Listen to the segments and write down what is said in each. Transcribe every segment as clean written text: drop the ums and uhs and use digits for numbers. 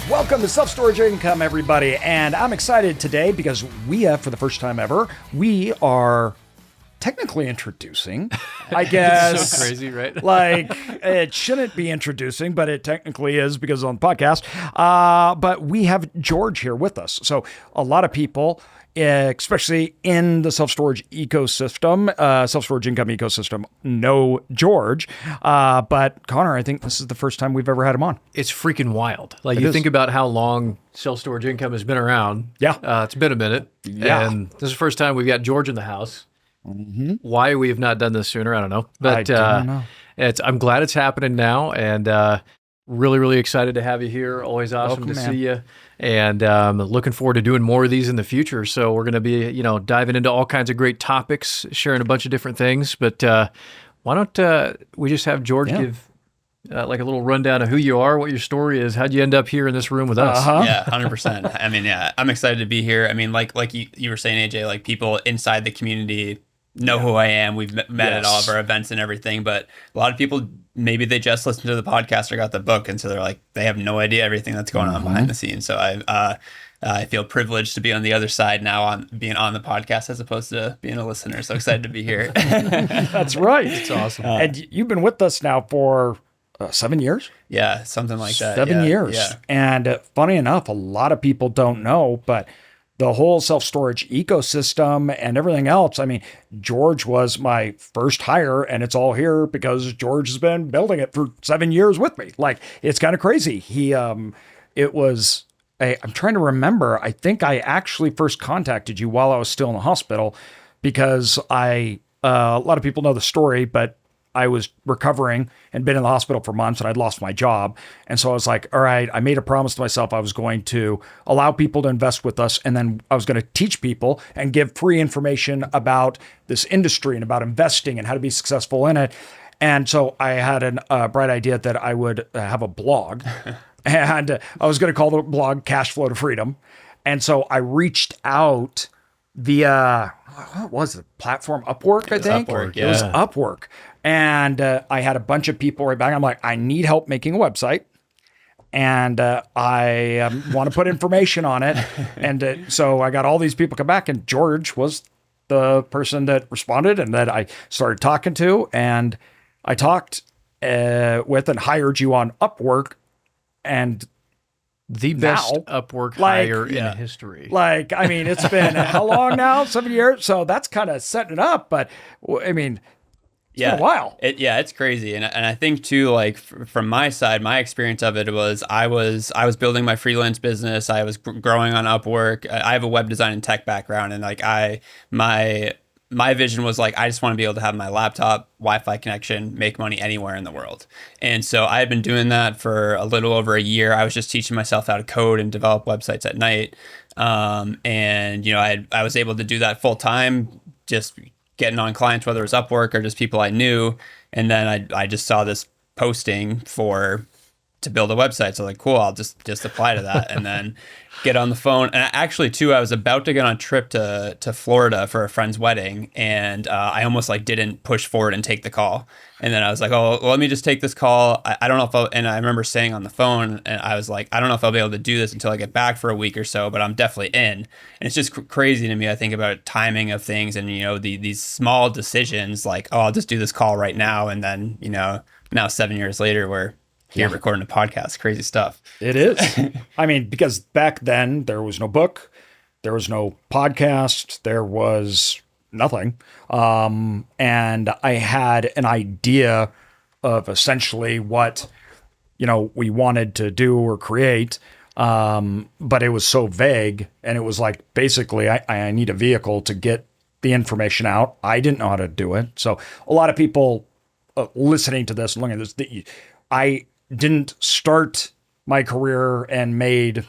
Welcome to Self-Storage Income, everybody. And I'm excited today because for the first time ever, we are technically introducing, I guess. So crazy, right? Like, it shouldn't be introducing, but it technically is because it's on the podcast. But we have George here with us. So a lot of people, especially in the self-storage ecosystem, self-storage income ecosystem, know George. But Connor, I think this is the first time we've ever had him on. It's freaking wild. Like, you think about how long self-storage income has been around. Yeah. It's been a minute. Yeah. And this is the first time we've got George in the house. Mm-hmm. Why we have not done this sooner, I don't know. But I don't know. I'm glad it's happening now, and really, really excited to have you here. Always awesome Welcome, to man. see you, and looking forward to doing more of these in the future. So we're going to be, diving into all kinds of great topics, sharing a bunch of different things. But why don't we just have George give like a little rundown of who you are, what your story is, how'd you end up here in this room with us? Yeah, 100%. I mean, yeah, I'm excited to be here. I mean, like you were saying, AJ, like people inside the community know who I am. We've met at all of our events and everything, but a lot of people, maybe they just listened to the podcast or got the book, and so they're like, they have no idea everything that's going on behind the scenes. So I feel privileged to be on the other side now, on being on the podcast as opposed to being a listener. So excited to be here. That's right. It's awesome. And you've been with us now for 7 years? Yeah, something like that. 7 years. Yeah. And funny enough, a lot of people don't know, but the whole self-storage ecosystem and everything else, I mean, George was my first hire, and it's all here because George has been building it for 7 years with me. Like, it's kind of crazy. I'm trying to remember. I think I actually first contacted you while I was still in the hospital because a lot of people know the story, but I was recovering and been in the hospital for months, and I'd lost my job. And so I was like, all right, I made a promise to myself I was going to allow people to invest with us. And then I was going to teach people and give free information about this industry and about investing and how to be successful in it. And so I had a bright idea that I would have a blog and I was going to call the blog Cash Flow to Freedom. And so I reached out via, what was the platform? Upwork, I think. Upwork, It was yeah. Upwork. And I had a bunch of people right back. I'm like, I need help making a website. And I want to put information on it. And so I got all these people come back, and George was the person that responded and that I started talking to. And I talked with and hired you on Upwork. And The best now, Upwork like, hire in history. like, I mean, it's been how long now? 7 years. So that's kind of setting it up. But I mean, it's been a while. It's crazy. And I think too, like from my side, my experience of it was I was building my freelance business. I was growing on Upwork. I have a web design and tech background. And like my vision was like, I just want to be able to have my laptop, Wi-Fi connection, make money anywhere in the world. And so I had been doing that for a little over a year. I was just teaching myself how to code and develop websites at night. And I was able to do that full time, just getting on clients, whether it was Upwork or just people I knew. And then I just saw this posting to build a website. So like, cool, I'll just apply to that and then get on the phone. And actually too, I was about to get on a trip to Florida for a friend's wedding. And I almost like didn't push forward and take the call. And then I was like, oh, well, let me just take this call. I don't know and I remember saying on the phone, and I was like, I don't know if I'll be able to do this until I get back for a week or so, but I'm definitely in. And it's just crazy to me. I think about timing of things and, these small decisions like, oh, I'll just do this call right now. And then, now 7 years later, we're here recording a podcast. Crazy stuff. It is. I mean, because back then there was no book, there was no podcast, there was nothing. And I had an idea of essentially what, we wanted to do or create. But it was so vague, and it was like, basically I need a vehicle to get the information out. I didn't know how to do it. So a lot of people listening to this and looking at this, I didn't start my career and made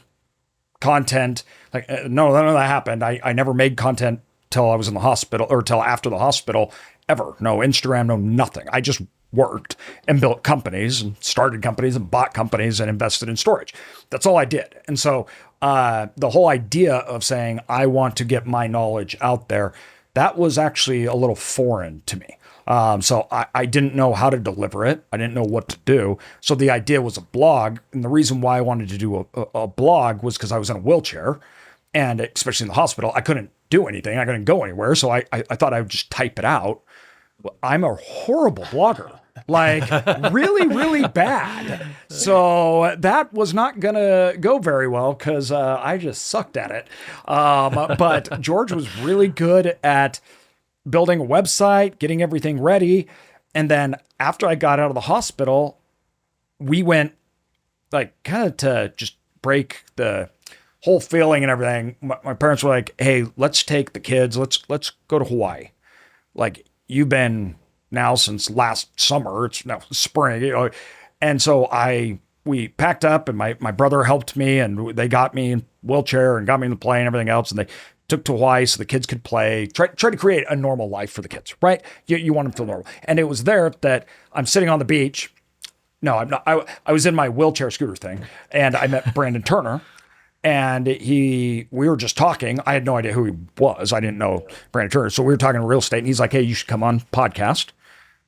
content. Like, no, none of that happened. I never made content till I was in the hospital or till after the hospital ever. No Instagram, no nothing. I just worked and built companies and started companies and bought companies and invested in storage. That's all I did. And so the whole idea of saying, I want to get my knowledge out there, that was actually a little foreign to me. So I didn't know how to deliver it. I didn't know what to do. So the idea was a blog. And the reason why I wanted to do a blog was because I was in a wheelchair, and especially in the hospital, I couldn't do anything. I couldn't go anywhere. So I thought I would just type it out. Well, I'm a horrible blogger. Like really, really bad. So that was not going to go very well because I just sucked at it. But George was really good at building a website, getting everything ready. And then after I got out of the hospital, we went like kind of to just break the whole feeling and everything. My parents were like, hey, let's take the kids. Let's go to Hawaii. Like you've been now since last summer, it's now spring, And so we packed up and my brother helped me and they got me in wheelchair and got me in the plane and everything else. And they took to Hawaii so the kids could play, try to create a normal life for the kids, right? You want them to feel normal. And it was there that I'm sitting on the beach. No, I'm not. I was in my wheelchair scooter thing and I met Brandon Turner. And we were just talking. I had no idea who he was. I didn't know Brandon Turner. So we were talking real estate and he's like, hey, you should come on podcast.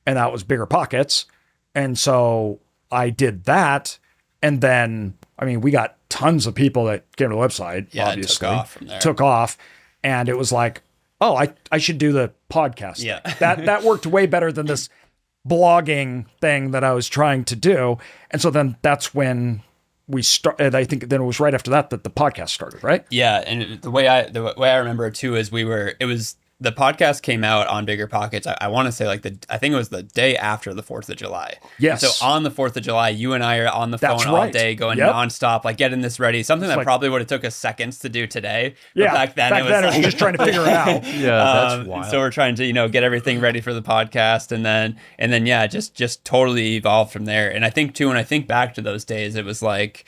And that was Bigger Pockets. And so I did that. And then, I mean, we got tons of people that came to the website, obviously. Took off from there. Took off. And it was like, oh, I should do the podcast. Yeah. That worked way better than this blogging thing that I was trying to do. And so then that's when we started. I think then it was right after that the podcast started, right? Yeah. And the way I remember it too is the podcast came out on Bigger Pockets. I want to say I think it was the day after the 4th of July. Yes. And so on the 4th of July, you and I are on the phone all day going nonstop, like getting this ready. Something that probably would have took us seconds to do today. Yeah. But back then it was just trying to figure it out. Yeah, that's wild. So we're trying to, get everything ready for the podcast. And then just totally evolved from there. And I think too, when I think back to those days, it was like,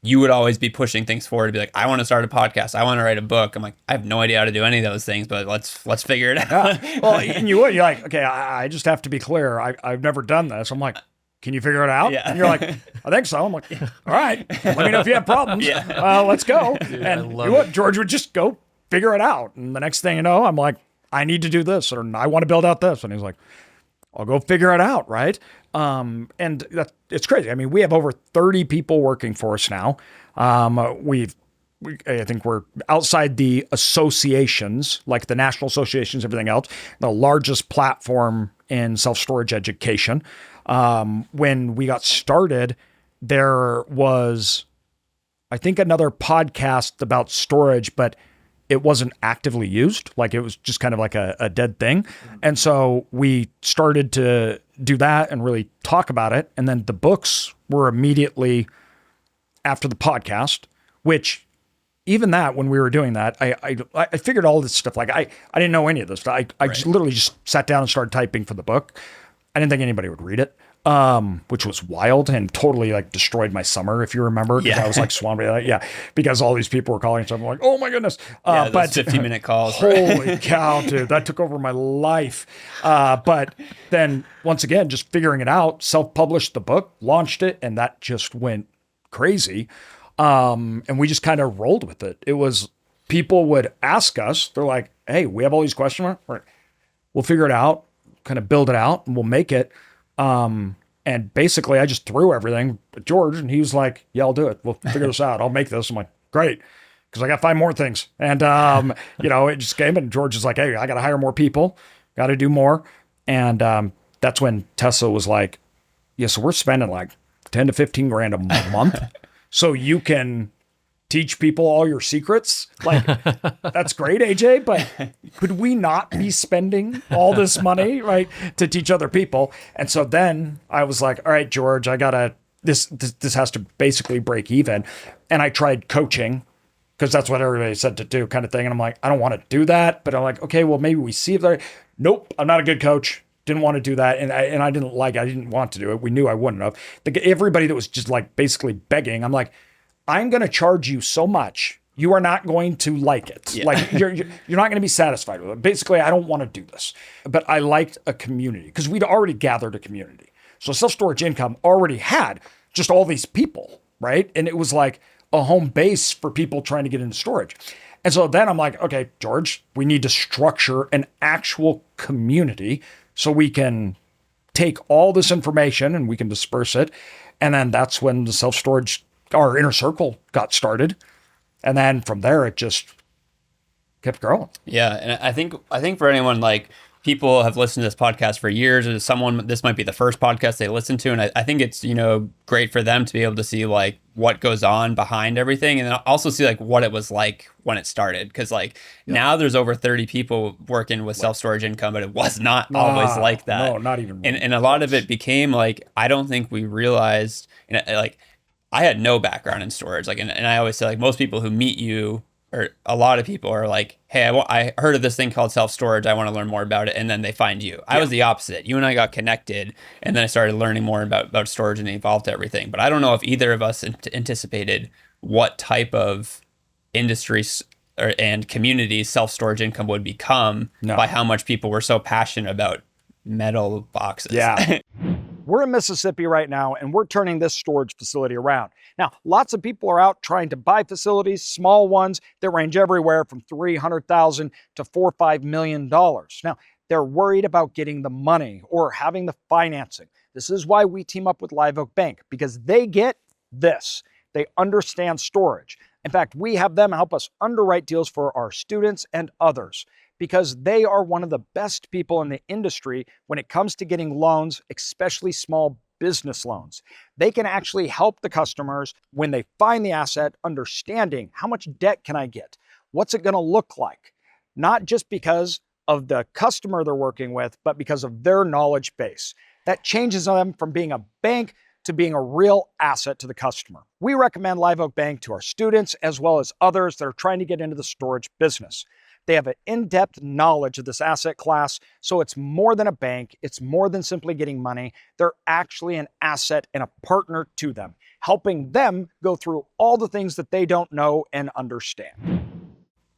you would always be pushing things forward to be like, I want to start a podcast. I want to write a book. I'm like, I have no idea how to do any of those things, but let's figure it out. Yeah. Well, and you're like, okay, I just have to be clear. I've never done this. I'm like, can you figure it out? Yeah. And you're like, I think so. I'm like, all right, let me know if you have problems. Yeah. Let's go. Dude, And George would just go figure it out. And the next thing you know, I'm like, I need to do this, or I want to build out this. And he's like, I'll go figure it out, right? And it's crazy. I mean, we have over 30 people working for us now. I think we're outside the associations, like the national associations, everything else, the largest platform in self-storage education. When we got started, there was, I think, another podcast about storage, but it wasn't actively used. Like it was just kind of like a dead thing. And so we started to do that and really talk about it. And then the books were immediately after the podcast, which even that, when we were doing that, I figured all this stuff, like I didn't know any of this stuff. I just literally just sat down and started typing for the book. I didn't think anybody would read it. Which was wild and totally like destroyed my summer, if you remember, because I was like swamped. Because all these people were calling, so I'm like, oh my goodness. But But 15-minute calls. holy cow, dude, that took over my life. But then once again, just figuring it out, self-published the book, launched it, and that just went crazy. And we just kind of rolled with it. It was, people would ask us, they're like, hey, we have all these questions. We'll figure it out, kind of build it out, and we'll make it. And basically I just threw everything at George and he was like, yeah, I'll do it. We'll figure this out. I'll make this. I'm like, great. Cause I got 5 more things. And, it just came and George is like, hey, I got to hire more people, got to do more. And, that's when Tessa was like, yeah, so we're spending like 10 to 15 grand a month. So you can teach people all your secrets. Like, that's great, AJ, but could we not be spending all this money, right, to teach other people? And so then I was like, all right, George, this has to basically break even. And I tried coaching because that's what everybody said to do, kind of thing. And I'm like, I don't want to do that, but I'm like, okay, well, maybe we see if they're, nope, I'm not a good coach. Didn't want to do that. And I didn't want to do it. We knew I wouldn't have. Everybody that was just like basically begging, I'm like, I'm going to charge you so much, you are not going to like it. Yeah. Like you're not going to be satisfied with it. Basically, I don't want to do this. But I liked a community because we'd already gathered a community. So Self-Storage Income already had just all these people, right? And it was like a home base for people trying to get into storage. And so then I'm like, okay, George, we need to structure an actual community so we can take all this information and we can disperse it. And then that's when the self-storage, our inner circle got started. And then from there, it just kept growing. Yeah, and I think for anyone, like, people have listened to this podcast for years, or someone, this might be the first podcast they listen to, and I think it's, you know, great for them to be able to see like what goes on behind everything, and then also see like what it was like when it started, because like now there's over 30 people working with self-storage income, but it was not always like that. No, not even. And a lot of it became like, I don't think we realized, and like, I had no background in storage, like, and I always say, like, most people who meet you, or a lot of people are like, hey, I heard of this thing called self-storage, I want to learn more about it, and then they find you. I was the opposite. You and I got connected, and then I started learning more about storage, and it evolved to everything. But I don't know if either of us anticipated what type of industries and communities self-storage income would become by how much people were so passionate about metal boxes. Yeah. We're in Mississippi right now, and we're turning this storage facility around. Now, lots of people are out trying to buy facilities, small ones that range everywhere from $300,000 to $4 or $5 million. Now, they're worried about getting the money or having the financing. This is why we team up with Live Oak Bank, because they get this. They understand storage. In fact, we have them help us underwrite deals for our students and others, because they are one of the best people in the industry when it comes to getting loans, especially small business loans. They can actually help the customers when they find the asset, understanding how much debt can I get? What's it gonna look like? Not just because of the customer they're working with, but because of their knowledge base. That changes them from being a bank to being a real asset to the customer. We recommend Live Oak Bank to our students as well as others that are trying to get into the storage business. They have an in-depth knowledge of this asset class, so it's more than a bank. It's more than simply getting money. They're actually an asset and a partner to them, helping them go through all the things that they don't know and understand.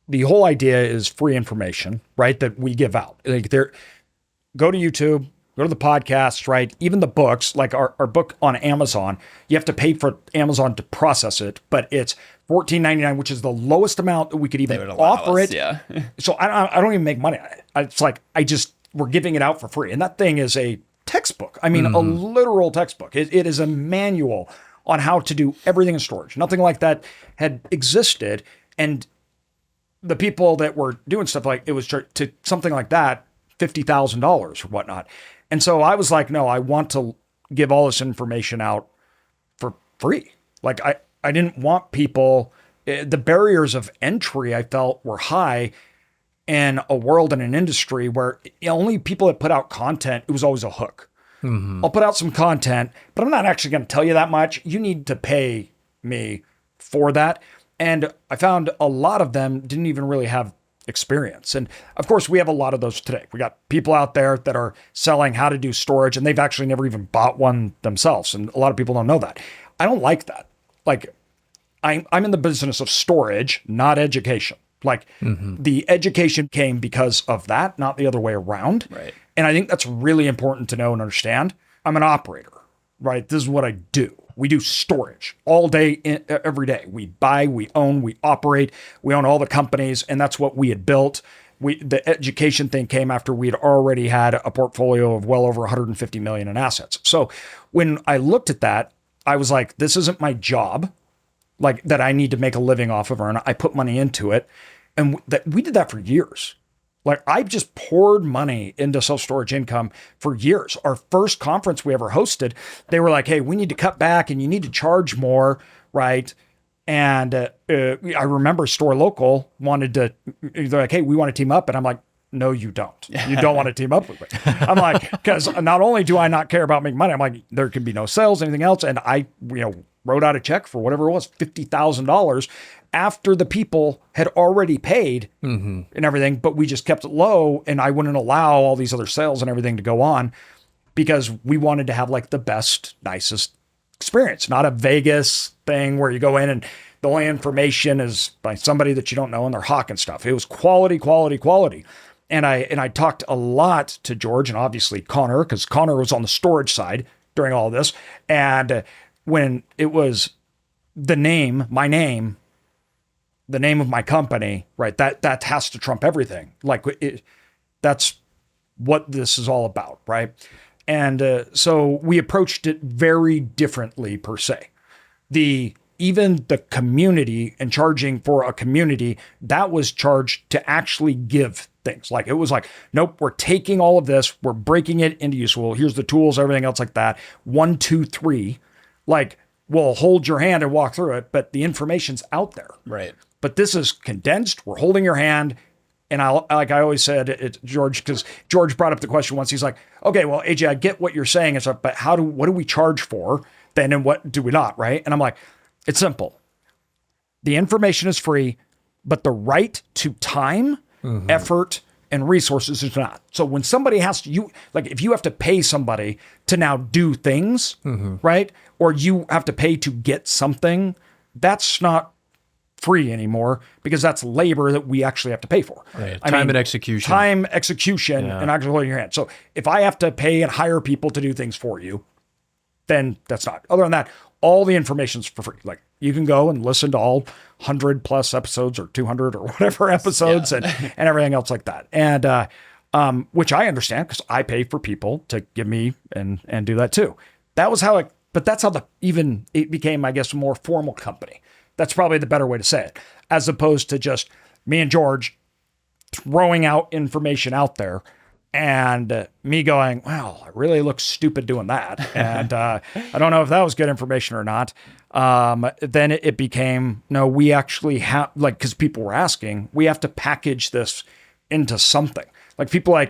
The whole idea is free information, right, that we give out. Like, go to YouTube, go to the podcasts, right? Even the books, like our book on Amazon, you have to pay for Amazon to process it, but it's $14.99, which is the lowest amount that we could even offer it. Yeah. So I don't even make money on it. It's like, we're giving it out for free. And that thing is a textbook. I mean, a literal textbook. It is a manual on how to do everything in storage. Nothing like that had existed. And the people that were doing stuff like it was to something like that, $50,000 or whatnot. And so I was like, no, I want to give all this information out for free. Like, I didn't want people, the barriers of entry I felt were high in a world and an industry where only people that put out content, it was always a hook. Mm-hmm. I'll put out some content, but I'm not actually going to tell you that much. You need to pay me for that. And I found a lot of them didn't even really have experience. And of course, we have a lot of those today. We got people out there that are selling how to do storage, and they've actually never even bought one themselves. And a lot of people don't know that. I don't like that. Like, I'm in the business of storage, not education. Like, the education came because of that, not the other way around. Right. And I think that's really important to know and understand. I'm an operator, right? This is what I do. We do storage all day, every day. We buy, we own, we operate, we own all the companies, and that's what we had built. The education thing came after we had already had a portfolio of well over 150 million in assets. So when I looked at that, I was like, this isn't my job, like that I need to make a living off of, and I put money into it. And we did that for years. Like, I've just poured money into self-storage income for years. Our first conference we ever hosted, they were like, hey, we need to cut back and you need to charge more, right? And I remember Store Local wanted to, they're like, hey, we want to team up. And I'm like, no, you don't. You don't want to team up with me. I'm like, because not only do I not care about making money, I'm like, there can be no sales, anything else. And I, wrote out a check for whatever it was, $50,000 after the people had already paid and everything, but we just kept it low, and I wouldn't allow all these other sales and everything to go on because we wanted to have like the best, nicest experience, not a Vegas thing where you go in and the only information is by somebody that you don't know and they're hawking stuff. It was quality, quality, quality. And I talked a lot to George and obviously Connor, because Connor was on the storage side during all this. And when it was my name, the name of my company, right? That has to trump everything. Like that's what this is all about, right? And so we approached it very differently per se. Even the community and charging for a community, that was charged to actually give things. Like it was like, nope, we're taking all of this, we're breaking it into useful. Here's the tools, everything else like that. 1, 2, 3. Like we'll hold your hand and walk through it, but the information's out there. Right. But this is condensed. We're holding your hand. And like I always said, George, because George brought up the question once. He's like, okay, well, AJ, I get what you're saying and stuff, but what do we charge for then, and what do we not, right? And I'm like, it's simple. The information is free, but the right to time, effort, and resources is not. So when somebody has to, if you have to pay somebody to now do things, right? Or you have to pay to get something, that's not free anymore, because that's labor that we actually have to pay for. Right. Time and execution. Time, execution, and actually holding your hand. So if I have to pay and hire people to do things for you, then that's not. Other than that, all the information's for free. Like you can go and listen to all 100 plus episodes or 200 or whatever episodes and everything else like that. And which I understand because I pay for people to give me and do that too. That was how but that's how it became, I guess, a more formal company. That's probably the better way to say it, as opposed to just me and George throwing out information out there and me going, wow, I really look stupid doing that. And I don't know if that was good information or not. Then it became, no, we actually have, because people were asking, we have to package this into something. Like people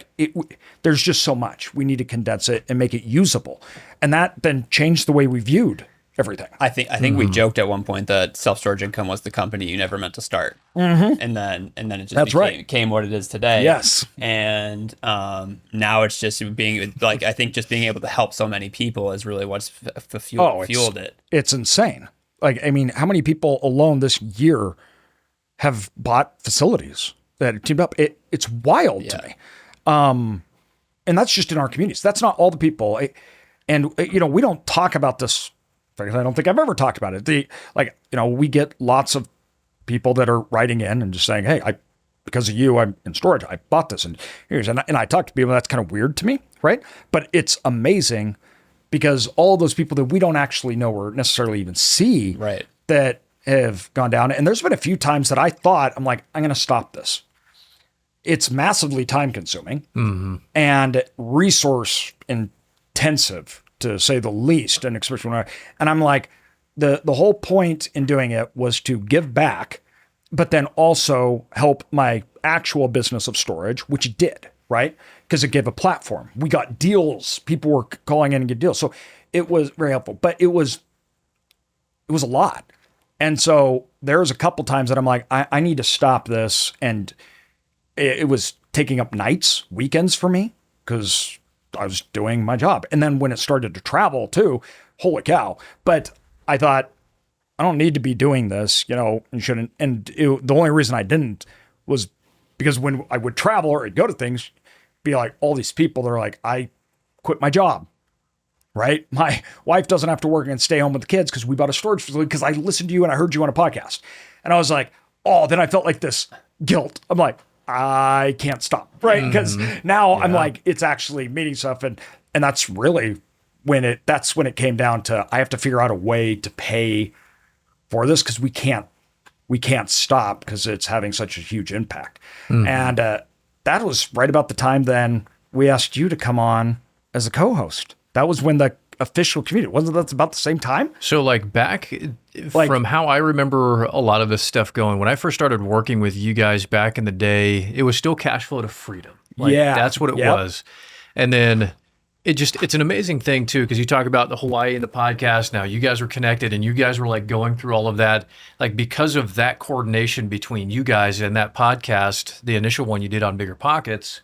there's just so much. We need to condense it and make it usable. And that then changed the way we viewed everything. I think we joked at one point that Self-Storage Income was the company you never meant to start, and then it just became what it is today. Yes, and now it's just being I think just being able to help so many people is really what's fueled it. It's insane. Like I mean, how many people alone this year have bought facilities that teamed up? It's wild to me, and that's just in our communities. That's not all the people. And we don't talk about this. I don't think I've ever talked about it. We get lots of people that are writing in and just saying, hey, because of you, I'm in storage. I bought this and I talk to people. That's kind of weird to me, right? But it's amazing because all of those people that we don't actually know or necessarily even see, right, that have gone down. And there's been a few times that I thought, I'm like, I'm going to stop this. It's massively time consuming and resource intensive, to say the least, and especially and I'm like, the whole point in doing it was to give back, but then also help my actual business of storage, which it did, right? Because it gave a platform. We got deals. People were calling in and get deals. So it was very helpful, but it was a lot. And so there was a couple times that I'm like, I need to stop this. And it was taking up nights, weekends for me, because I was doing my job. And then when it started to travel too, holy cow. But I thought, I don't need to be doing this, and shouldn't. And the only reason I didn't was because when I would travel or I'd go to things, be like all these people, they're like, I quit my job, right? My wife doesn't have to work and stay home with the kids because we bought a storage facility because I listened to you and I heard you on a podcast. And I was like, then I felt like this guilt. I'm like, I can't stop, right? Because now I'm like, it's actually meeting stuff. And that's really when it came down to, I have to figure out a way to pay for this because we can't stop because it's having such a huge impact. And that was right about the time then we asked you to come on as a co-host. That was when the official community, wasn't that about the same time? So back from how I remember a lot of this stuff going, when I first started working with you guys back in the day, it was still cash flow to freedom. That's what it was. And then it's an amazing thing too, because you talk about the Hawaii and the podcast now, you guys were connected and you guys were going through all of that, because of that coordination between you guys and that podcast, the initial one you did on Bigger Pockets,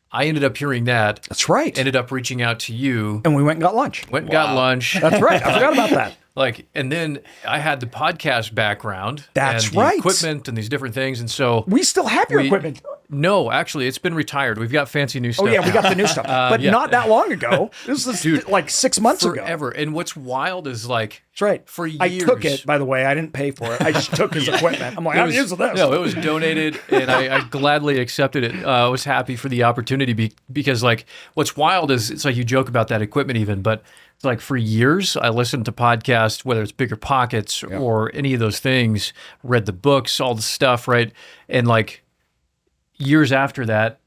I ended up hearing that. That's right. Ended up reaching out to you. And we went and got lunch. Got lunch. That's right. I forgot about that. And then I had the podcast background. That's and the right. equipment and these different things. And so we still have your equipment. No, actually, it's been retired. We've got fancy new stuff. Oh yeah, we got the new stuff, but yeah. not that long ago. This was Dude, like 6 months ago. Forever. And what's wild is like, That's right. for years. I took it, by the way. I didn't pay for it. I just took his equipment. I'm like, I'm using this. No, it was donated, and I gladly accepted it. I was happy for the opportunity because, like, what's wild is it's like you joke about that equipment even, but it's like for years I listened to podcasts, whether it's Bigger Pockets or any of those things, read the books, all the stuff, right? And like years after that,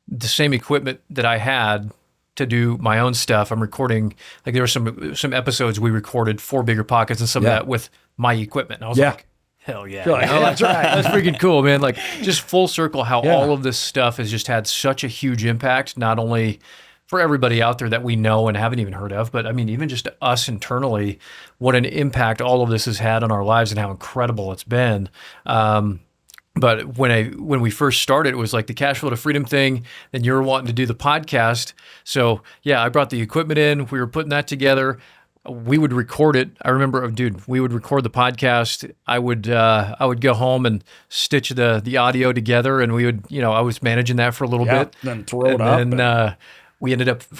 the same equipment that I had to do my own stuff, I'm recording, like there were some episodes we recorded for Bigger Pockets and some of that with my equipment. And I was like, hell yeah. Like, that's right. That's freaking cool, man. Like just full circle how all of this stuff has just had such a huge impact, not only for everybody out there that we know and haven't even heard of, but I mean, even just us internally, what an impact all of this has had on our lives and how incredible it's been. But when we first started, it was like the cash flow to freedom thing. Then you were wanting to do the podcast. So yeah, I brought the equipment in. We were putting that together. We would record it. I remember, dude, we would record the podcast. I would go home and stitch the audio together, and we would, I was managing that for a little bit. Then throw it up. And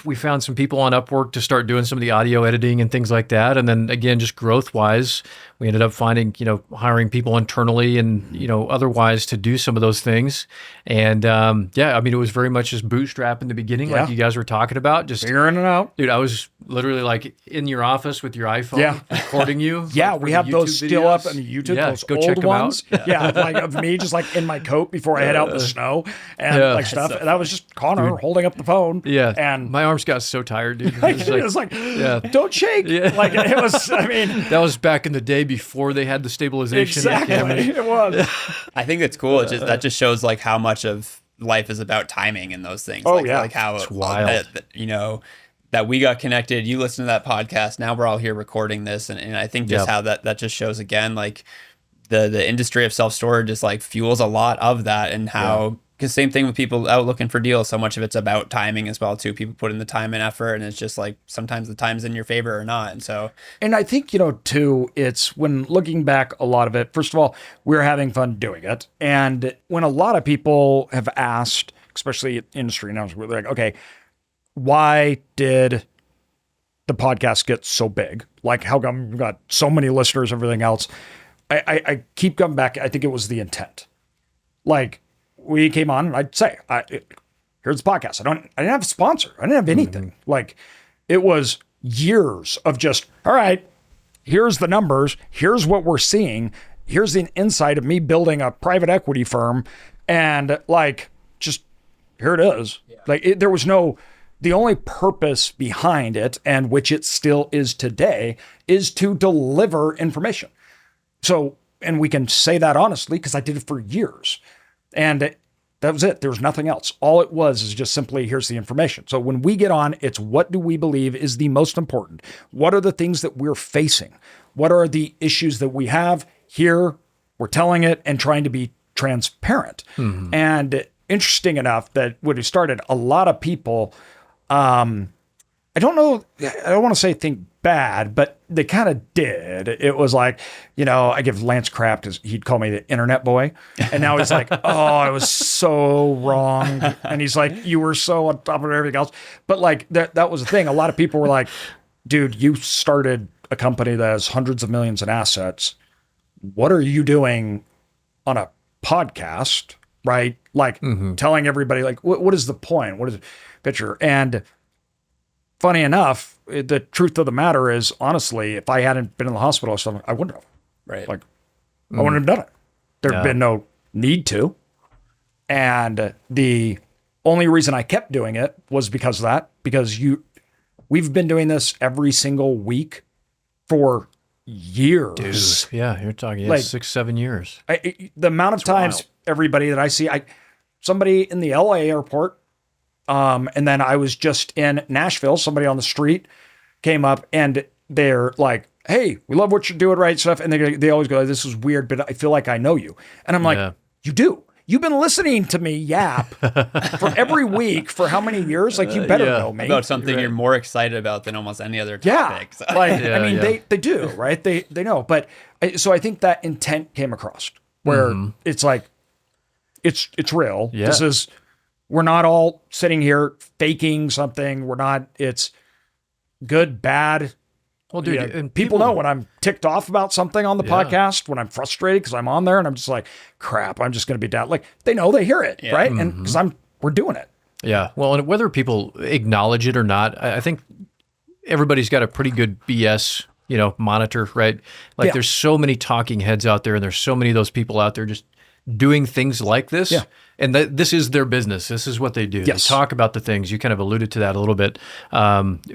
we found some people on Upwork to start doing some of the audio editing and things like that. And then again, just growth wise, we ended up finding, hiring people internally and, otherwise to do some of those things. And I mean, it was very much just bootstrap in the beginning, like you guys were talking about, just figuring it out. Dude, I was literally like in your office with your iPhone recording you. Yeah, we have those still up on YouTube, those go old check them ones. out. Yeah, like of me just like in my coat before I head out in the snow and like stuff. And that was just Connor holding up the phone. Yeah. And my arms got so tired, dude. It was like, don't shake. Yeah. Like it was, I mean. That was back in the day before they had the stabilization. Exactly. It was. I think it's cool. That just shows like how much of life is about timing and those things. Oh, like how it's wild. That we got connected, you listen to that podcast, now we're all here recording this. And I think just how that just shows again, like the industry of self-storage is like fuels a lot of that, and how, because same thing with people out looking for deals, so much of it's about timing as well too. People put in the time and effort, and it's just like sometimes the time's in your favor or not. And I think, too, it's when looking back a lot of it, first of all, we're having fun doing it. And when a lot of people have asked, especially industry now, they're like, okay, why did the podcast get so big? Like, how come we've got so many listeners, everything else? I keep coming back. I think it was the intent. Like, we came on and I'd say, here's the podcast. I didn't have a sponsor. I didn't have anything. Mm-hmm. Like, it was years of just, all right, here's the numbers. Here's what we're seeing. Here's the insight of me building a private equity firm. And like, just here it is. Yeah. Like there was the only purpose behind it, and which it still is today, is to deliver information. So, and we can say that honestly, because I did it for years. And that was it. There was nothing else. All it was is just simply, here's the information. So when we get on, it's what do we believe is the most important? What are the things that we're facing? What are the issues that we have? Here, we're telling it and trying to be transparent. Mm-hmm. And interesting enough that when we started, a lot of people, I don't know, I don't want to say think bad, but they kind of did. It was like, I give Lance crap because he'd call me the internet boy. And now he's like, oh, I was so wrong. And he's like, you were so on top of everything else. But like that was the thing. A lot of people were like, dude, you started a company that has hundreds of millions in assets. What are you doing on a podcast, right? Like telling everybody, like, what is the point? What is the picture? And funny enough, the truth of the matter is, honestly, if I hadn't been in the hospital or something, I wouldn't have. Right. Like, I wouldn't have done it. There'd been no need to. And the only reason I kept doing it was because of that, because we've been doing this every single week for years. Dude, yeah, you're talking like 6-7 years. The amount of times wild. Everybody that I see, somebody in the LA airport, and then I was just in Nashville, somebody on the street came up and they're like, hey, we love what you're doing, right? Stuff. And they always go, this is weird, but I feel like I know you. And I'm like, you do. You've been listening to me yap for every week for how many years? Like, you better know me. About something you're more excited about than almost any other topic. Yeah. Like, they do, right? They know. But so I think that intent came across where it's like, it's real. Yeah. We're not all sitting here faking something. We're not, it's good, bad. Well, dude, and people know when I'm ticked off about something on the Yeah. podcast, when I'm frustrated because I'm on there and I'm just like, crap, I'm just going to be down. Like they know, they hear it, right? And because we're doing it. Yeah. Well, and whether people acknowledge it or not, I think everybody's got a pretty good BS, monitor, right? Like Yeah. there's so many talking heads out there and there's so many of those people out there just doing things like this. Yeah. And this is their business. This is what they do. Yes. They talk about the things. You kind of alluded to that a little bit.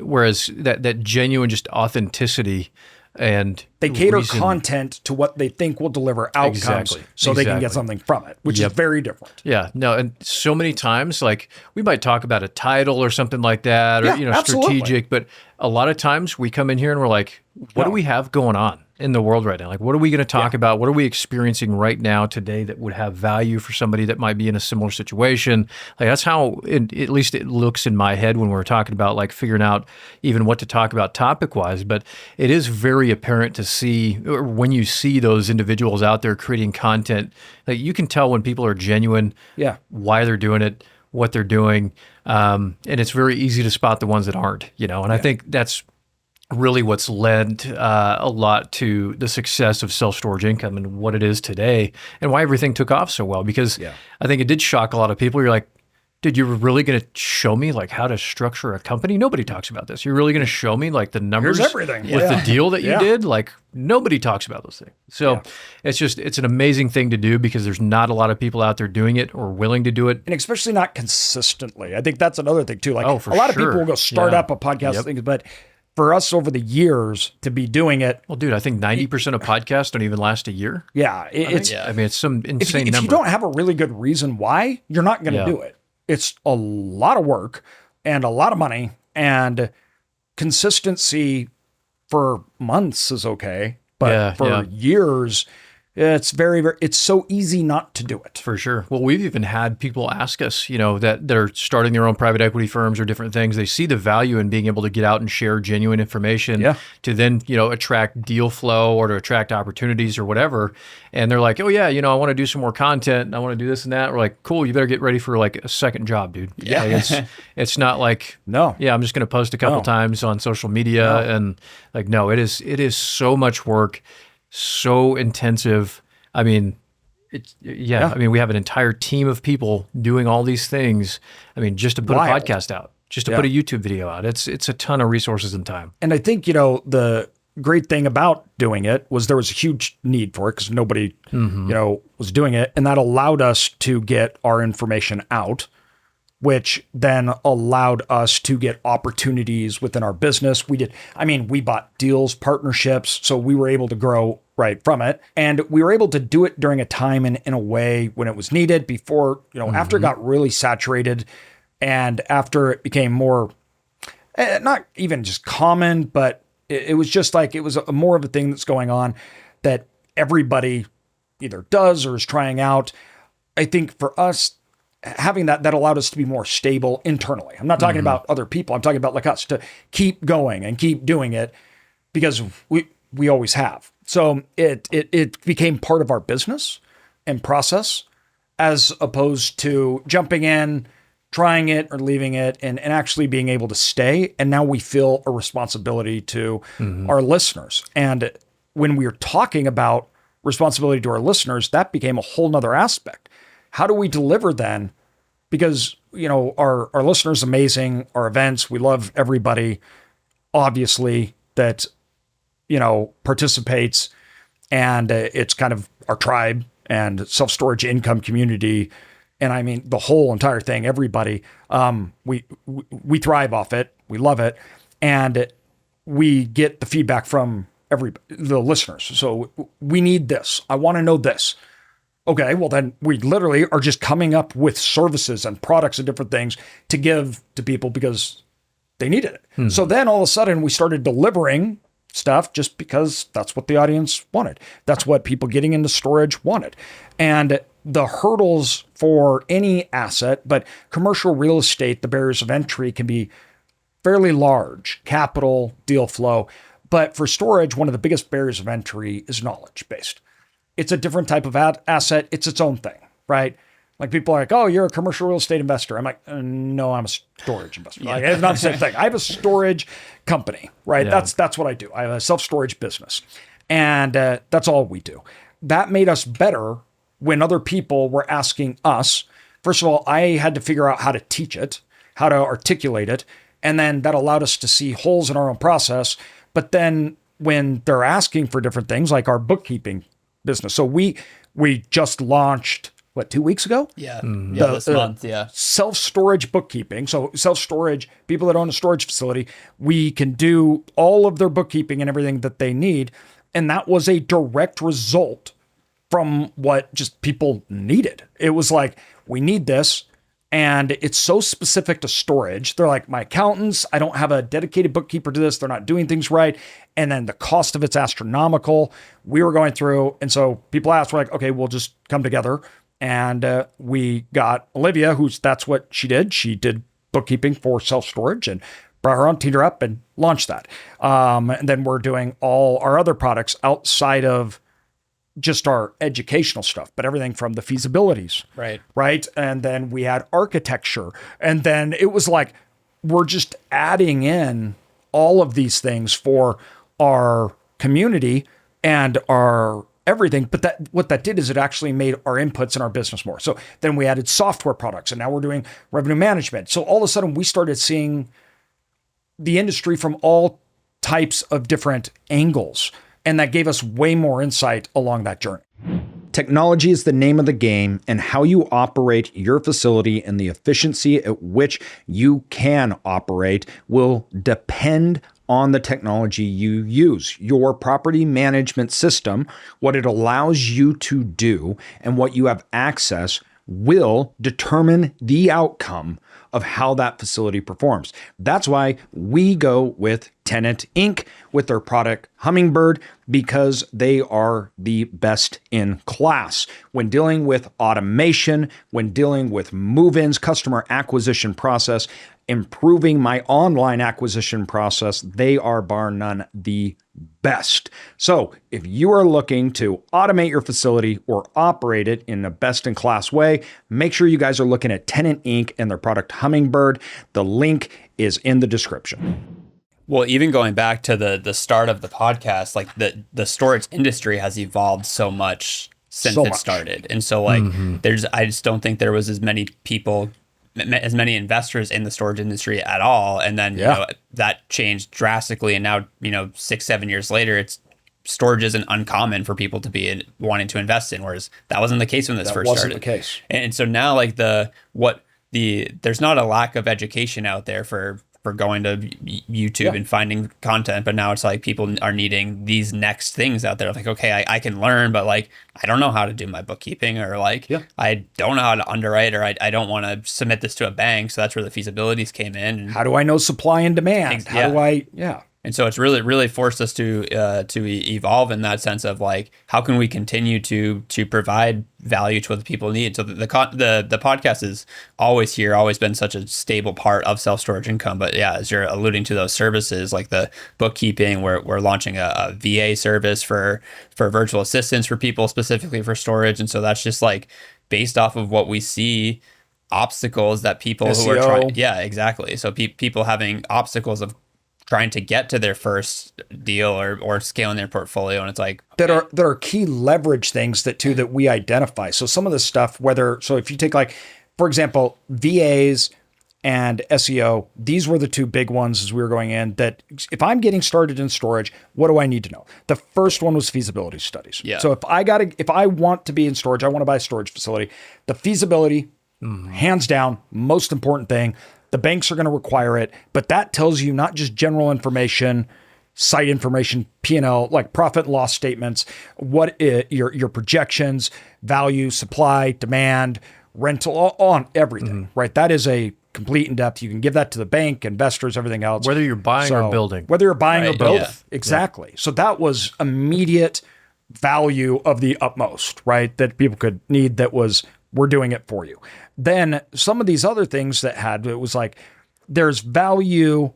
Whereas that genuine just authenticity and They cater reason- content to what they think will deliver outcomes Exactly. so they can Exactly. get something from it, which Yep. is very different. Yeah, no, and so many times, like we might talk about a title or something like that, or Yeah, absolutely. strategic. But a lot of times we come in here and we're like, what do No. we have going on in the world right now? Like, what are we going to talk about? What are we experiencing right now today that would have value for somebody that might be in a similar situation? Like that's how, at least it looks in my head when we're talking about like figuring out even what to talk about topic wise. But it is very apparent to see, or when you see those individuals out there creating content, like you can tell when people are genuine, Yeah. why they're doing it, what they're doing. And it's very easy to spot the ones that aren't, and I think that's really what's led a lot to the success of self-storage income and what it is today and why everything took off so well. Because I think it did shock a lot of people. You're like, dude, you're really going to show me like how to structure a company? Nobody talks about this. You're really going to show me like the numbers Here's everything. with Yeah. the deal that you Yeah. did? Like nobody talks about those things. So it's an amazing thing to do because there's not a lot of people out there doing it or willing to do it. And especially not consistently. I think that's another thing too. Like For a lot of sure. people will go start Yeah. up a podcast Yep. thing, but for us over the years to be doing it, Well, dude, I think 90% of podcasts don't even last a year. it's I mean, it's some insane if number. you don't have a really good reason why, you're not going to Yeah. do it. It's a lot of work and a lot of money, and consistency for months is okay, but for years, it's it's so easy not to do it. For sure. Well, we've even had people ask us, that are starting their own private equity firms or different things. They see the value in being able to get out and share genuine information to then, attract deal flow or to attract opportunities or whatever. And they're like, oh yeah, I want to do some more content. And I want to do this and that. We're like, cool. You better get ready for like a second job, dude. Yeah. Like, it's not like, No. yeah, I'm just going to post a couple No. times on social media and like, no, it is so much work, so intensive. I mean, I mean, we have an entire team of people doing all these things. I mean, just to put Wild. a podcast out, just to put a YouTube video out, it's a ton of resources and time. And I think, the great thing about doing it was there was a huge need for it because nobody, was doing it. And that allowed us to get our information out, which then allowed us to get opportunities within our business. We bought deals, partnerships, so we were able to grow right from it. And we were able to do it during a time and in a way when it was needed before, after it got really saturated and after it became more, not even just common, but it was just like, it was more of a thing that's going on that everybody either does or is trying out. I think for us, having that allowed us to be more stable internally. I'm not talking about other people. I'm talking about like us to keep going and keep doing it because we always have. So it became part of our business and process as opposed to jumping in, trying it or leaving it and actually being able to stay. And now we feel a responsibility to our listeners. And when we were talking about responsibility to our listeners, that became a whole nother aspect. How do we deliver then? Because, our listeners, amazing, our events, we love everybody, obviously, that, participates. And it's kind of our tribe and self-storage income community. And I mean, the whole entire thing, everybody, we thrive off it. We love it. And we get the feedback from the listeners. So we need this. I want to know this. Okay, well then we literally are just coming up with services and products and different things to give to people because they needed it. So then all of a sudden we started delivering stuff just because that's what the audience wanted. That's what people getting into storage wanted. And the hurdles for any asset, but commercial real estate, the barriers of entry can be fairly large, capital, deal flow. But for storage, one of the biggest barriers of entry is knowledge based. It's a different type of asset. It's its own thing, right? Like people are like, oh, you're a commercial real estate investor. I'm like, no, I'm a storage investor. Like, it's not the same thing. I have a storage company, right? Yeah. That's what I do. I have a self-storage business. And that's all we do. That made us better when other people were asking us. First of all, I had to figure out how to teach it, how to articulate it. And then that allowed us to see holes in our own process. But then when they're asking for different things, like our bookkeeping business. So we just launched, 2 weeks ago? Yeah. This month. Yeah. Self-storage bookkeeping. So self-storage, people that own a storage facility, we can do all of their bookkeeping and everything that they need. And that was a direct result from what just people needed. It was like, we need this. And it's so specific to storage. They're like, my accountants, I don't have a dedicated bookkeeper to this. They're not doing things right. And then the cost of it's astronomical. We were going through. And so people asked, we're like, okay, we'll just come together. And we got Olivia, that's what she did. She did bookkeeping for self-storage and brought her on, teamed her up and launched that. And then we're doing all our other products outside of just our educational stuff, but everything from the feasibilities. Right. And then we had architecture. And then it was like, we're just adding in all of these things for our community and our everything. But what that did is it actually made our inputs in our business more. So then we added software products and now we're doing revenue management. So all of a sudden we started seeing the industry from all types of different angles. And that gave us way more insight along that journey. Technology is the name of the game, and how you operate your facility and the efficiency at which you can operate will depend on the technology you use. Your property management system, what it allows you to do, and what you have access will determine the outcome of how that facility performs. That's why we go with Tenant Inc. with their product Hummingbird, because they are the best in class when dealing with automation, when dealing with move-ins, customer acquisition process, improving my online acquisition process. They are bar none the best. So if you are looking to automate your facility or operate it in a best in class way, make sure you guys are looking at Tenant Inc. and their product Hummingbird. The link is in the description. Well, even going back to the start of the podcast, like the storage industry has evolved so much since it started. And so like I just don't think there was as many investors in the storage industry at all. And then, you know, that changed drastically. And now, 6-7 years later, storage isn't uncommon for people to be wanting to invest in, whereas that wasn't the case when this first started. That wasn't the case. And so now like there's not a lack of education out there for going to YouTube and finding content, but now it's like people are needing these next things out there. Like, okay, I can learn, but like, I don't know how to do my bookkeeping, or like, I don't know how to underwrite, or I don't want to submit this to a bank. So that's where the feasibilities came in. And how do I know supply and demand? How do I, And so it's really forced us to evolve in that sense of like, how can we continue to provide value to what the people need? So the podcast is always here, always been such a stable part of self-storage income. But yeah, as you're alluding to those services, like the bookkeeping, we're launching a VA service for virtual assistants for people specifically for storage. And so that's just like based off of what we see, obstacles that people SEO. Who are trying. Yeah, exactly. So people having obstacles of trying to get to their first deal or scaling their portfolio. And it's like, that are key leverage things that we identify. So some of the stuff, if you take like, for example, VAs and SEO, these were the two big ones as we were going in, that if I'm getting started in storage, what do I need to know? The first one was feasibility studies. Yeah. So if I want to be in storage, I want to buy a storage facility, the feasibility, hands down, most important thing. The banks are going to require it, but that tells you not just general information, site information, P&L, like profit and loss statements, your projections, value, supply, demand, rental, on everything, right? That is a complete in-depth. You can give that to the bank, investors, everything else. Whether you're buying or building. Whether you're buying or building. Yeah. Exactly. So that was immediate value of the utmost, right? That people could need, we're doing it for you. Then some of these other things it was like, there's value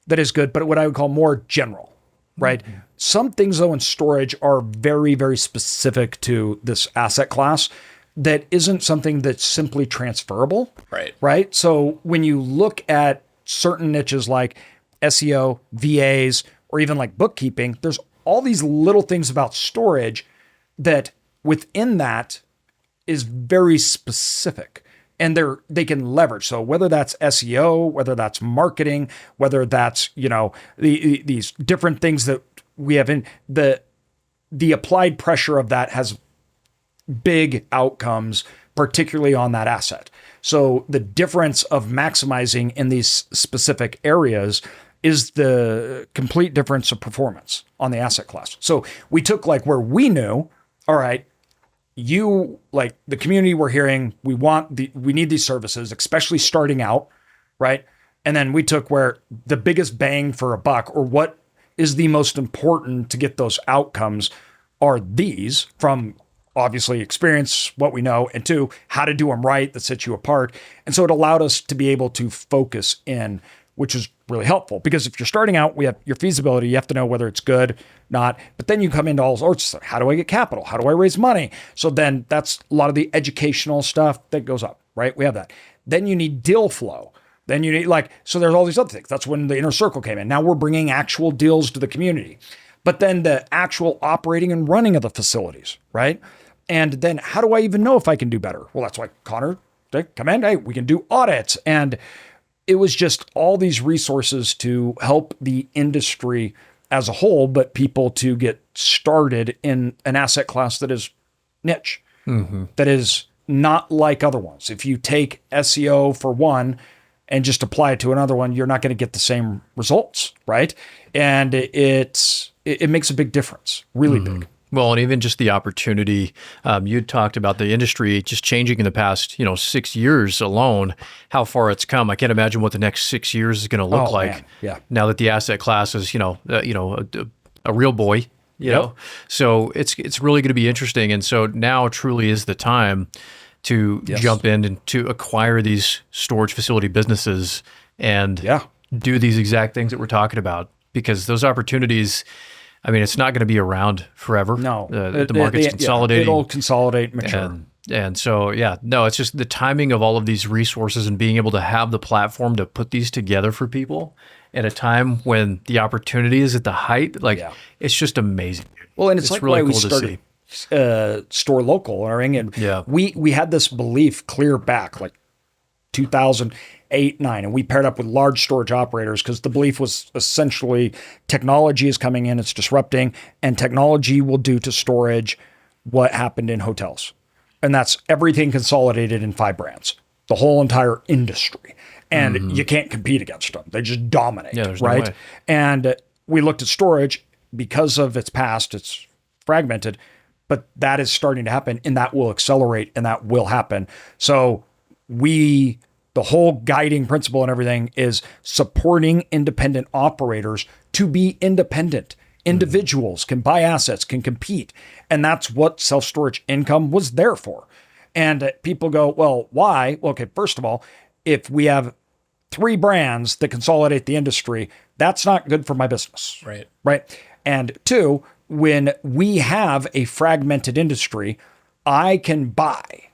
that is good, but what I would call more general, right? Mm-hmm. Some things though in storage are very, very specific to this asset class. that isn't something that's simply transferable. Right. Right. So when you look at certain niches like SEO, VAs, or even like bookkeeping, there's all these little things about storage that within that is very specific and they can leverage. So whether that's SEO, whether that's marketing, whether that's, these different things that we have in the applied pressure of that has big outcomes, particularly on that asset. So the difference of maximizing in these specific areas is the complete difference of performance on the asset class. So we took like where we knew, all right, you like the community we're hearing, we need these services, especially starting out, right? And then we took where the biggest bang for a buck or what is the most important to get those outcomes are these from obviously experience, what we know, and two, how to do them right that sets you apart. And so it allowed us to be able to focus in, which is really helpful because if you're starting out, we have your feasibility, you have to know whether it's good, not, but then you come into all sorts of stuff. How do I get capital? How do I raise money? So then that's a lot of the educational stuff that goes up, right? We have that. Then you need deal flow. Then you need so there's all these other things. That's when the inner circle came in. Now we're bringing actual deals to the community, but then the actual operating and running of the facilities, right? And then how do I even know if I can do better? Well, that's why Connor, come in, hey, we can do audits. And it was just all these resources to help the industry as a whole, but people to get started in an asset class that is niche, that is not like other ones. If you take SEO for one and just apply it to another one, you're not going to get the same results, right? And it makes a big difference, really big. Well, and even just the opportunity, you talked about the industry just changing in the past, 6 years alone, how far it's come. I can't imagine what the next 6 years is going to look like. Man. Yeah. Now that the asset class is, a real boy, you know, so it's really going to be interesting. And so now truly is the time to jump in and to acquire these storage facility businesses and do these exact things that we're talking about, because those opportunities, I mean, it's not going to be around forever. No, the market's consolidating. It'll consolidate, mature. And so, it's just the timing of all of these resources and being able to have the platform to put these together for people at a time when the opportunity is at the height. It's just amazing. Well, and it's like really why we started Store Local, and we had this belief clear back like 2008, 9, and we paired up with large storage operators because the belief was essentially technology is coming in, it's disrupting, and technology will do to storage what happened in hotels. And that's everything consolidated in 5 brands, the whole entire industry. And you can't compete against them. They just dominate, right? No way. And we looked at storage because of its past, it's fragmented, but that is starting to happen and that will accelerate and that will happen. So the whole guiding principle and everything is supporting independent operators to be independent. Individuals can buy assets, can compete. And that's what self-storage income was there for. And people go, well, why? Well, okay, first of all, if we have 3 brands that consolidate the industry, that's not good for my business. Right. And 2, when we have a fragmented industry, I can buy.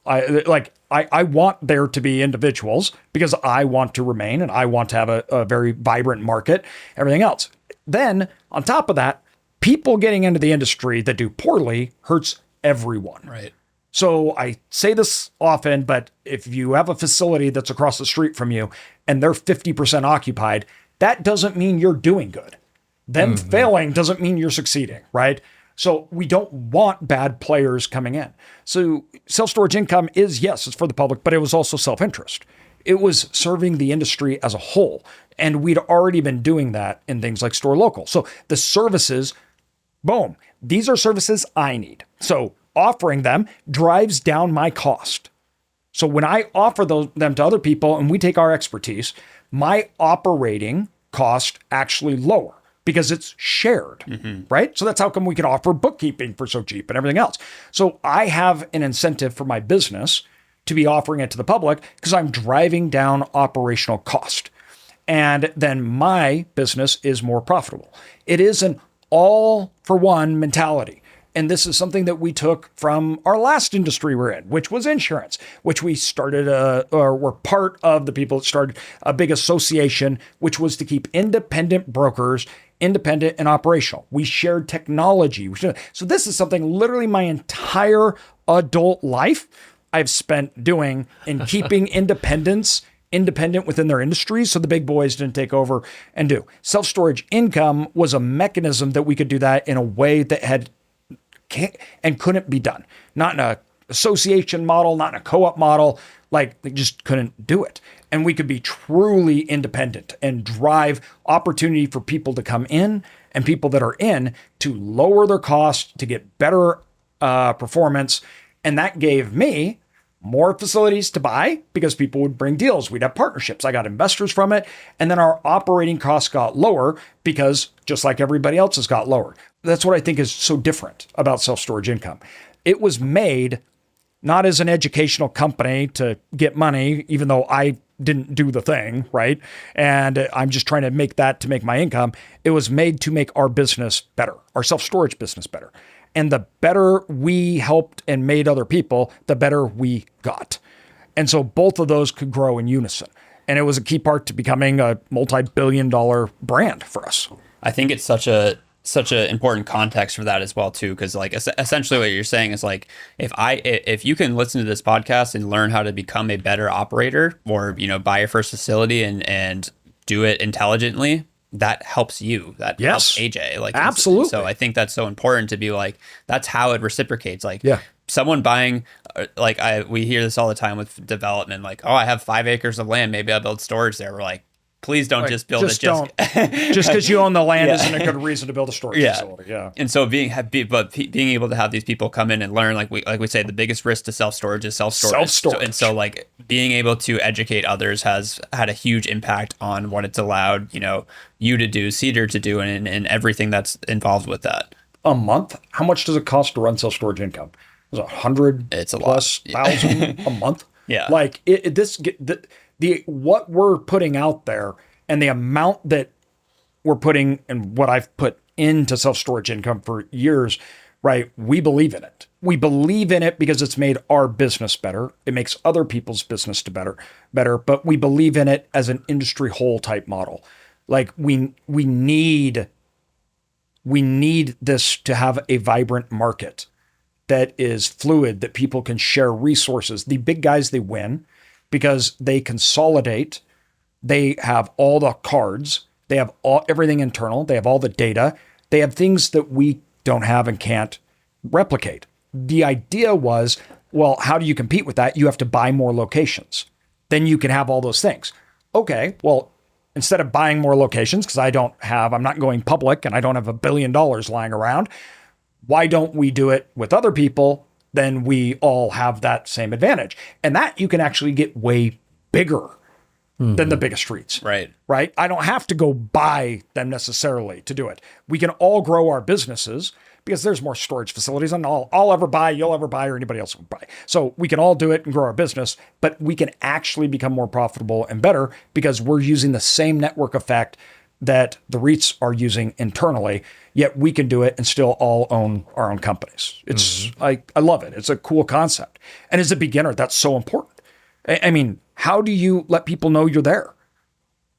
I want there to be individuals because I want to remain and I want to have a very vibrant market, everything else. Then on top of that, people getting into the industry that do poorly hurts everyone. Right. So I say this often, but if you have a facility that's across the street from you and they're 50% occupied, that doesn't mean you're doing good. Them failing doesn't mean you're succeeding, right? So we don't want bad players coming in. So self-storage income is, yes, it's for the public, but it was also self-interest. It was serving the industry as a whole. And we'd already been doing that in things like Store Local. So the services, boom, these are services I need. So offering them drives down my cost. So when I offer them to other people and we take our expertise, my operating cost actually lower because it's shared, right? So that's how come we can offer bookkeeping for so cheap and everything else. So I have an incentive for my business to be offering it to the public because I'm driving down operational cost. And then my business is more profitable. It is an all for one mentality. And this is something that we took from our last industry we're in, which was insurance, which we started, or were part of the people that started a big association, which was to keep independent brokers independent and operational. We shared technology. So this is something literally my entire adult life I've spent doing in keeping independent within their industries so the big boys didn't take over and do. Self-storage income was a mechanism that we could do that in a way that and couldn't be done. Not in a association model, not in a co-op model. Like, they just couldn't do it. And we could be truly independent and drive opportunity for people to come in and people that are in to lower their costs, to get better performance. And that gave me more facilities to buy because people would bring deals. We'd have partnerships. I got investors from it. And then our operating costs got lower because just like everybody else's got lower. That's what I think is so different about self-storage income. It was made not as an educational company to get money, even though I didn't do the thing, right? And I'm just trying to make that to make my income. It was made to make our business better, our self-storage business better. And the better we helped and made other people, the better we got. And so both of those could grow in unison. And it was a key part to becoming a multi-billion-dollar brand for us. I think it's such an important context for that as well too, because like essentially what you're saying is like if you can listen to this podcast and learn how to become a better operator, or buy your first facility and do it intelligently, that helps you. That helps AJ. Like, absolutely. So I think that's so important to be like, that's how it reciprocates. Like, yeah. Someone buying, we hear this all the time with development. Like, oh, I have 5 acres of land. Maybe I'll build storage there. We're like, please don't just build it. Just because you own the land isn't a good reason to build a storage facility. Yeah. And so being able to have these people come in and learn, like we say, the biggest risk to self-storage is self-storage. So like being able to educate others has had a huge impact on what it's allowed, you to do, Cedar to do, and everything that's involved with that. A month? How much does it cost to run self-storage income? It was 100 it's a plus lot. thousand a month. Yeah. Like what we're putting out there and the amount that we're putting and what I've put into self-storage income for years, right? We believe in it. We believe in it because it's made our business better. It makes other people's business better, but we believe in it as an industry whole type model. Like we need this to have a vibrant market that is fluid, that people can share resources. The big guys, they win because they consolidate. They have all the cards. They have everything internal. They have all the data. They have things that we don't have and can't replicate. The idea was, well, how do you compete with that? You have to buy more locations. Then you can have all those things. Okay, well, instead of buying more locations, because I'm not going public and I don't have $1 billion lying around, why don't we do it with other people? Then we all have that same advantage. And that you can actually get way bigger than the biggest streets. Right. I don't have to go buy them necessarily to do it. We can all grow our businesses because there's more storage facilities than I'll ever buy, you'll ever buy, or anybody else will buy. So we can all do it and grow our business, but we can actually become more profitable and better because we're using the same network effect that the REITs are using internally, yet we can do it and still all own our own companies. It's I love it. It's a cool concept. And as a beginner, that's so important. I mean, how do you let people know you're there?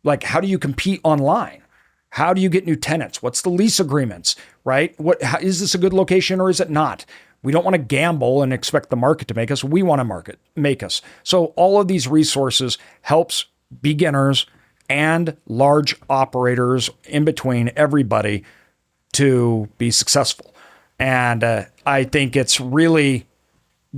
Like, how do you compete online? How do you get new tenants? What's the lease agreements, right? Is this a good location or is it not? We don't want to gamble and expect the market to make us. We want to make us. So all of these resources helps beginners and large operators in between, everybody, to be successful. And I think it's really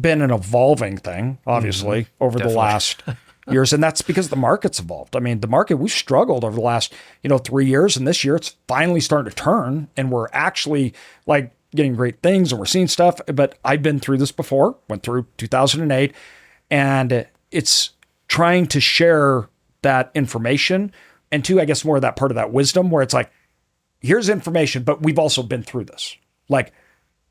been an evolving thing, obviously, over the last years. And that's because the market's evolved. I mean, the market, we've struggled over the last, 3 years. And this year it's finally starting to turn. And we're actually like getting great things and we're seeing stuff. But I've been through this before, went through 2008. And it's trying to share that information. And two, I guess more of that part of that wisdom where it's like, here's information, but we've also been through this. Like,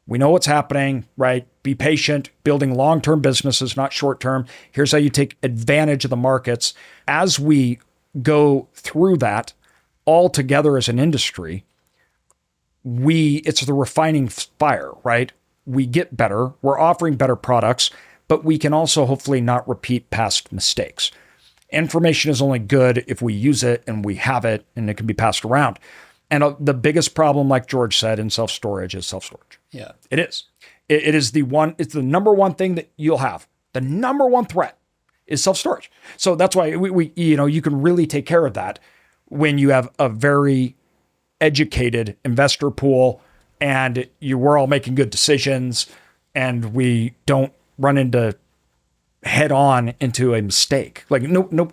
we know what's happening, right? Be patient, building long-term businesses, not short-term. Here's how you take advantage of the markets. As we go through that all together as an industry, it's the refining fire, right? We get better, we're offering better products, but we can also hopefully not repeat past mistakes. Information is only good if we use it and we have it and it can be passed around. And the biggest problem, like George said, in self-storage is self-storage. Yeah. It is. It's the number one thing that you'll have. The number one threat is self-storage. So that's why we you can really take care of that when you have a very educated investor pool and we're all making good decisions and we don't run into head on into a mistake. Like no,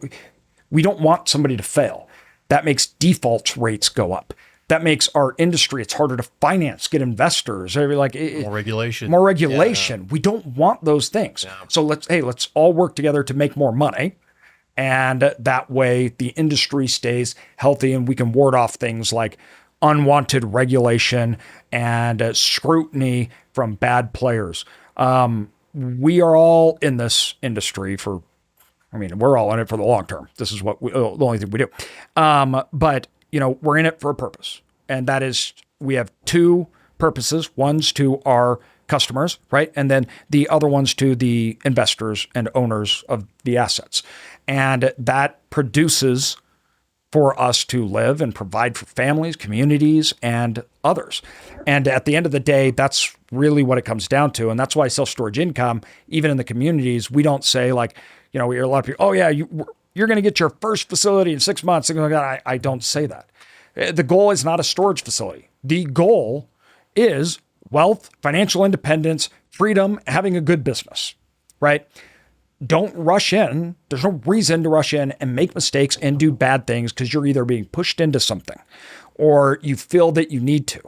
we don't want somebody to fail. That makes default rates go up. That makes our industry, it's harder to finance, get investors, like more regulation. More regulation. Yeah. We don't want those things. Yeah. So let's all work together to make more money. And that way the industry stays healthy and we can ward off things like unwanted regulation and scrutiny from bad players. We are all in this industry we're all in it for the long term. This is the only thing we do. But we're in it for a purpose. And that is, we have two purposes. One's to our customers, right? And then the other one's to the investors and owners of the assets. And that produces for us to live and provide for families, communities, and others. And at the end of the day, that's really what it comes down to. And that's why self-storage income, even in the communities, we don't say we hear a lot of people, oh yeah, you're going to get your first facility in 6 months. I don't say that. The goal is not a storage facility. The goal is wealth, financial independence, freedom, having a good business, right? Don't rush in. There's no reason to rush in and make mistakes and do bad things because you're either being pushed into something or you feel that you need to,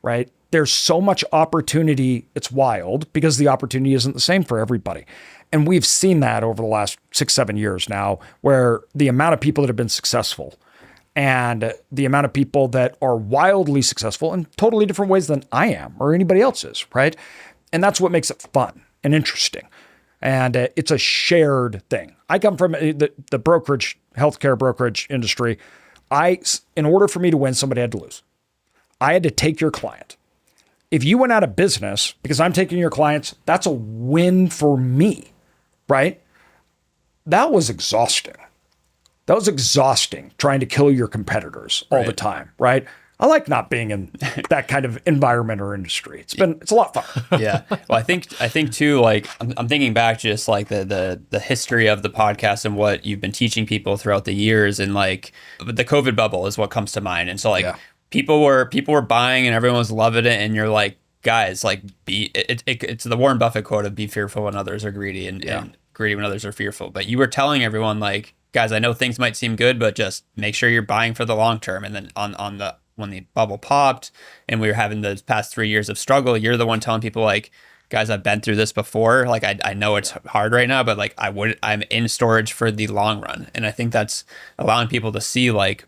right? There's so much opportunity. It's wild because the opportunity isn't the same for everybody. And we've seen that over the last 6-7 years now, where the amount of people that have been successful and the amount of people that are wildly successful in totally different ways than I am or anybody else is, right? And that's what makes it fun and interesting. And it's a shared thing. I come from the brokerage, healthcare brokerage industry. In order for me to win, somebody had to lose. I had to take your client. If you went out of business because I'm taking your clients, that's a win for me, right? That was exhausting. That was exhausting trying to kill your competitors all the time, right? I like not being in that kind of environment or industry. It's a lot of fun. Yeah. Well, I think too, like I'm thinking back just like the history of the podcast and what you've been teaching people throughout the years, and like the COVID bubble is what comes to mind. And so like people were buying and everyone was loving it, and you're like, guys, like it's the Warren Buffett quote of be fearful when others are greedy and greedy when others are fearful. But you were telling everyone like, guys, I know things might seem good, but just make sure you're buying for the long term. And then when the bubble popped and we were having the past 3 years of struggle, you're the one telling people like, guys, I've been through this before. Like I know it's hard right now, but like I'm in storage for the long run. And I think that's allowing people to see like,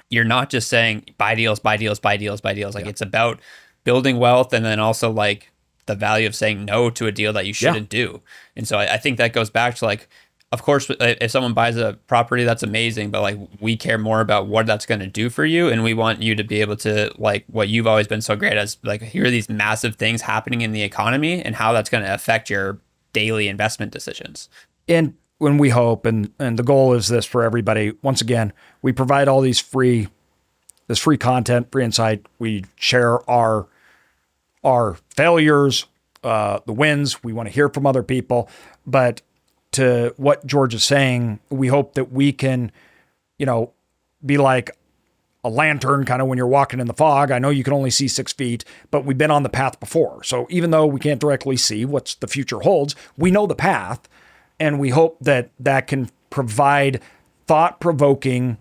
you're not just saying buy deals, buy deals, buy deals, buy deals. Like it's about building wealth, and then also like the value of saying no to a deal that you shouldn't do. And so I think that goes back to like, of course, if someone buys a property, that's amazing. But like, we care more about what that's going to do for you. And we want you to be able to, like, what you've always been so great as, like, here are these massive things happening in the economy and how that's going to affect your daily investment decisions. And when we hope, and the goal is this for everybody, once again, we provide all this free content, free insight. We share our failures, the wins. We want to hear from other people. But to what George is saying, we hope that we can, be like a lantern kind of when you're walking in the fog. I know you can only see 6 feet, but we've been on the path before. So even though we can't directly see what the future holds, we know the path, and we hope that can provide thought-provoking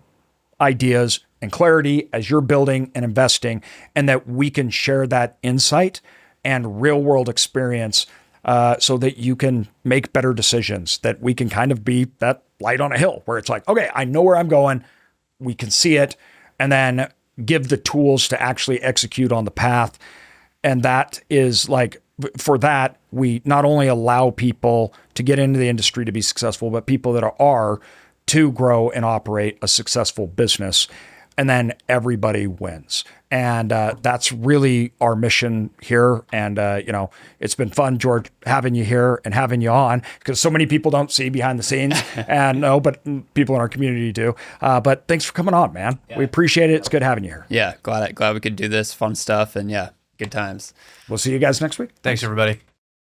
ideas and clarity as you're building and investing, and that we can share that insight and real-world experience so that you can make better decisions, that we can kind of be that light on a hill where it's like, okay, I know where I'm going. We can see it, and then give the tools to actually execute on the path. And that is like, for that, we not only allow people to get into the industry to be successful, but people that are to grow and operate a successful business. and then everybody wins. And that's really our mission here. And, it's been fun, George, having you here and having you on, because so many people don't see behind the scenes and no, but people in our community do. But thanks for coming on, man. Yeah. We appreciate it. It's good having you here. Yeah. Glad we could do this fun stuff, and yeah, good times. We'll see you guys next week. Thanks everybody.